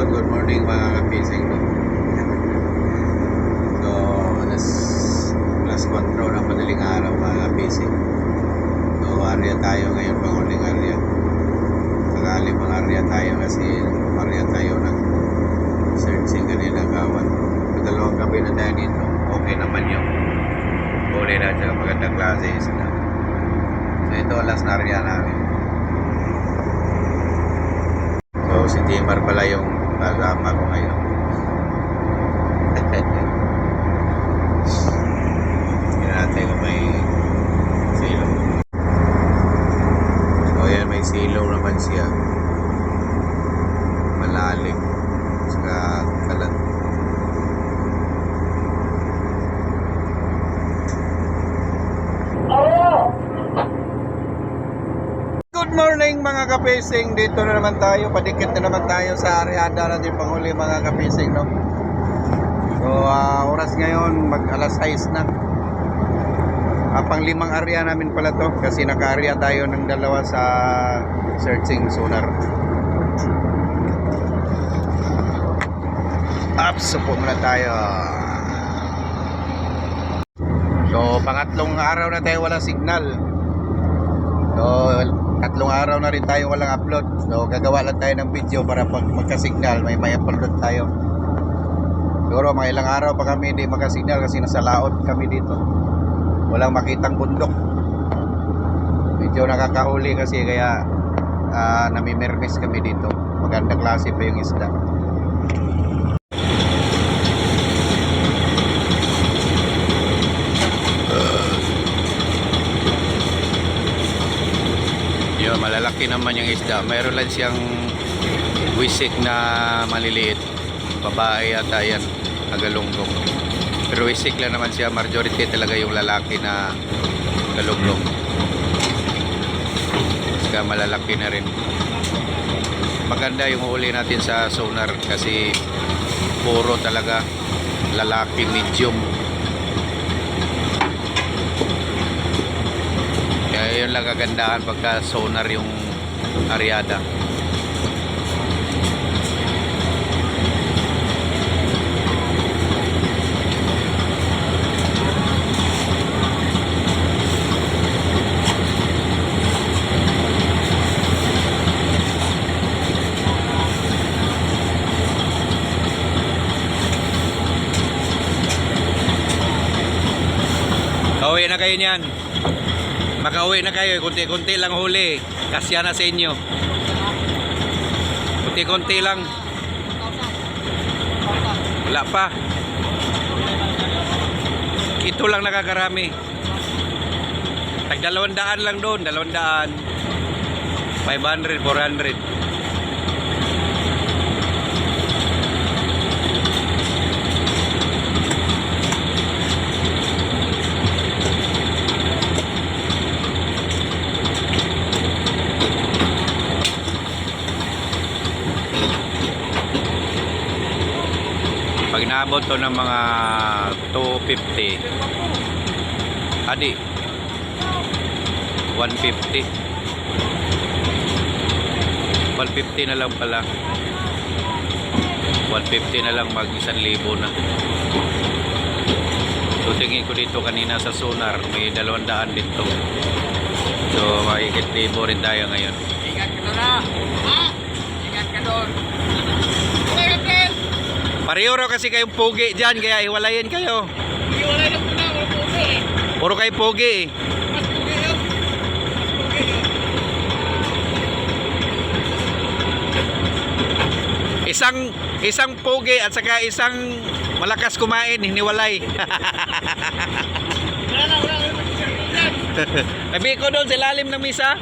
good morning mga kapising. So, alas 4 ng madaling araw mga kapising. So, area tayo ngayon, panguling area. Magaling mga area tayo kasi area tayo ng searching kanina gawan. Dalawang gabi na tayo dito. Okay naman yung huli na siya, magandang klase isla. So, ito last na area namin. So, si Timar pala yung kasama ko ngayon. Tingnan natin kung may silong. So, yan, may silong naman siya. Malalim. Saka kalat. Good morning mga kapising. Dito na naman tayo, padikit na naman tayo sa areada natin panghuli mga kapising, no? So oras ngayon mag alas 6 na. Pang limang area namin pala to kasi naka-area tayo ng dalawa sa searching sonar. Supo muna tayo. So pangatlong araw na tayo walang signal. So tatlong araw na rin tayo walang upload. So gagawa lang tayo ng video para pag magka-signal may upload tayo. Siguro mga ilang araw pa kami hindi magka-signal kasi nasa laot kami dito. Walang makitang bundok. Medyo nakakahuli kasi kaya namimermis kami dito. Magandang klase pa yung isda. Malalaki naman yung isda. Mayroon lang siyang wisik na maliliit. Babae yata yan, Tagalonggong. Pero wisik lang naman siya. Majority talaga yung lalaki na Tagalonggong. Saka malalaki na rin. Maganda yung huli natin sa sonar kasi puro talaga lalaki medium. Kaya yun lang kagandahan pagka sonar yung areada. Kauwi na kayo niyan. Makauwi na kayo, kunti-kunti lang huli. Kasya na sa inyo. Kunti-kunti lang. Wala pa. Ito lang nakakarami. Tag 200 lang doon, 200. 500, 400. Pag naabot to ng mga 250 adi 150 na lang pala 150 na lang mag 1,000 na. So tingin ko dito kanina sa sonar may 200 dito. So mahigit 1,000 rin tayo ngayon. Ingat ka doon ha. Ingat ka doon. Pareho raw kasi kayong pogi dyan, kaya hiwalayin kayo. Hiwalay lang po na, wala pogi eh. Puro kayo pogi eh. Mas pogi yun. Isang pogi at saka isang malakas kumain, hiniwalay. Wala. Sabi ko doon sa ilalim ng misa.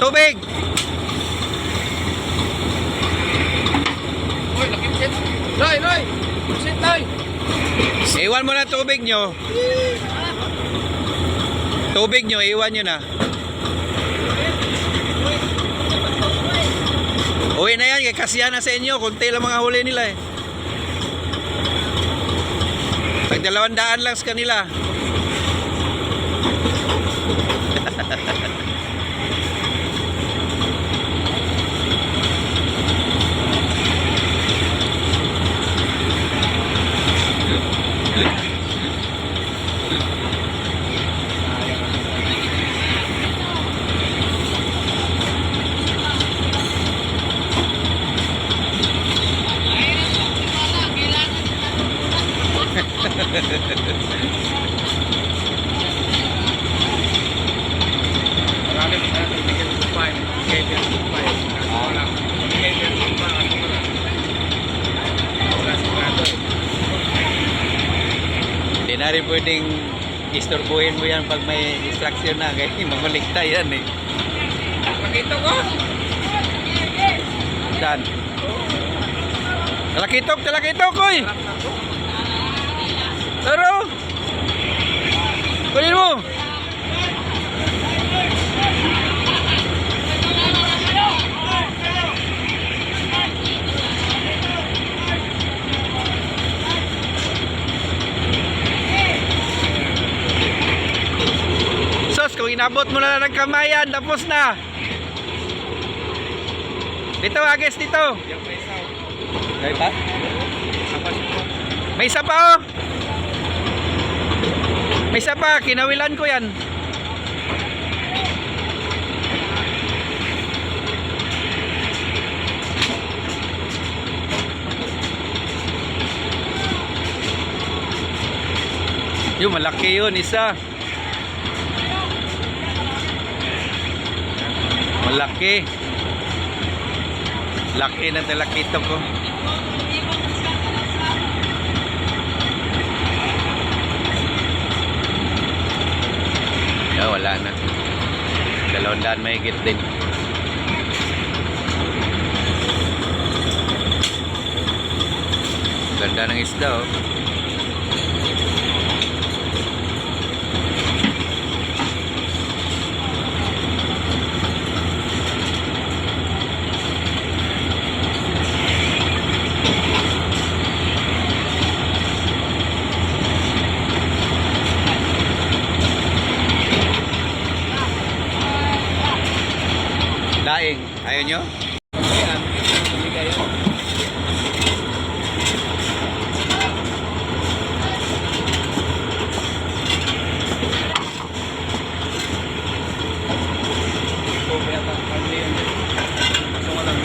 Tubig! Uy, lakip shit. Loy, Loy! Shit, Loy! Iwan mo na tubig nyo. Tubig nyo, iwan nyo na. Uwi na yan, kasiya na sa inyo. Kunti lang mga huli nila eh. Pag 200 lang sa kanila. Marami mo na ibigay ng kupay. Ibigay ng kupay. Wala. Ibigay ng kupay. Wala sigurado. Hindi na rin pwedeng istorbuhin mo yan pag may distraction na. Kaya mamulikta yan eh. Nakita ko. Saan? Talakitok, talakitok, koy! Pero! Kunin mo! Sos, kung inabot mo na ng kamayan, tapos na! Dito, Agis, dito! Yung may isaw. May pa? Tapos ito. May isa pa, oh! May isa pa, kinawilan ko yan. Yung malaki yun, isa. Malaki. Laki ng talakito ko. Oh, wala na. 200 mahigit din. Ganda ng isda, oh. Daing, ayaw nyo? Ayan. Ibigay yun. Ito, kaya kami yun. Kaso nga lang.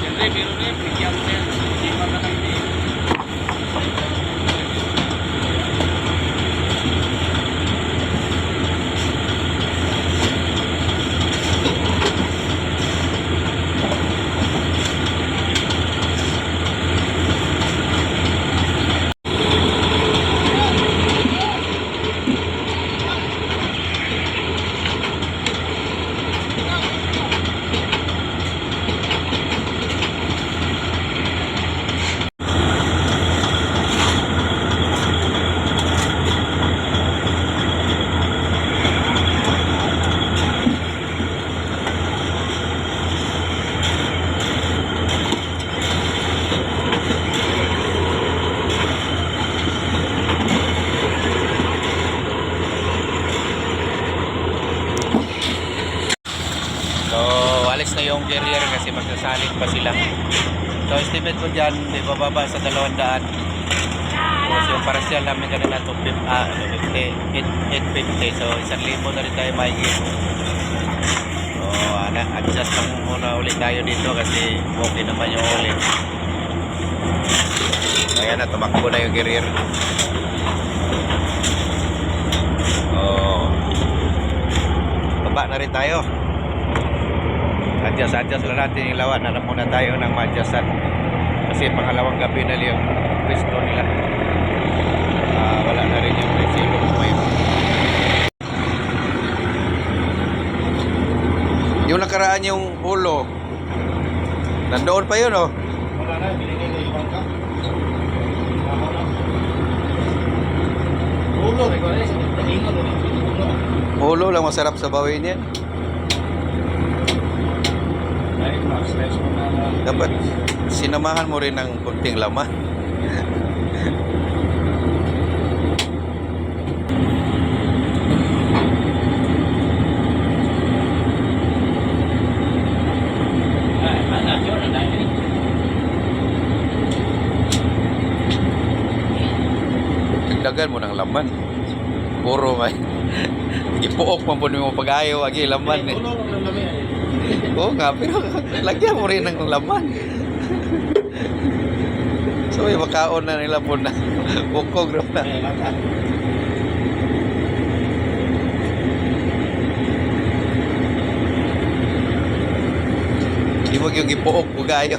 Yan rin, biro rin. Bigyan mo yan. Hindi pa na kayo din. Alis na yung carrier kasi magsasalit pa sila. So estimate ko dyan, di bababa sa 200. So yung parasal namin kanina 850. So 1,000 na rin tayo mahigit. So adjust lang muna ulit tayo dito kasi okay naman yung ulit. Ayan na, tumakbo na yung carrier. Baba na rin tayo. Adjust lang natin yung lawan. Hanap muna tayo ng ma-adjustan. Kasi pangalawang gabi na yung pwesto nila. Wala na rin yung resibo. nakaraan yung ulo. Nandoon pa yun, oh. Wala na, binigay na ibang ka. Ulo, may kaya sa talingon ulit. Ulo lang masarap sa bawin yan. Ay, slice mo na. Dapat sinamahan mo rin ng kunting laman. Dagdagan mo ng laman. Puro may ipuok mo po mo pag-ayaw agi laman eh. Ulo, ang lamig. Oo nga, pero lagyan mo rin ng laman. So, yung makaon na nila po na bukog na. Ay, lata. Di mo yung ipuok, bugayo.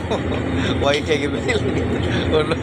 Huwag kayo gibili. Ulo.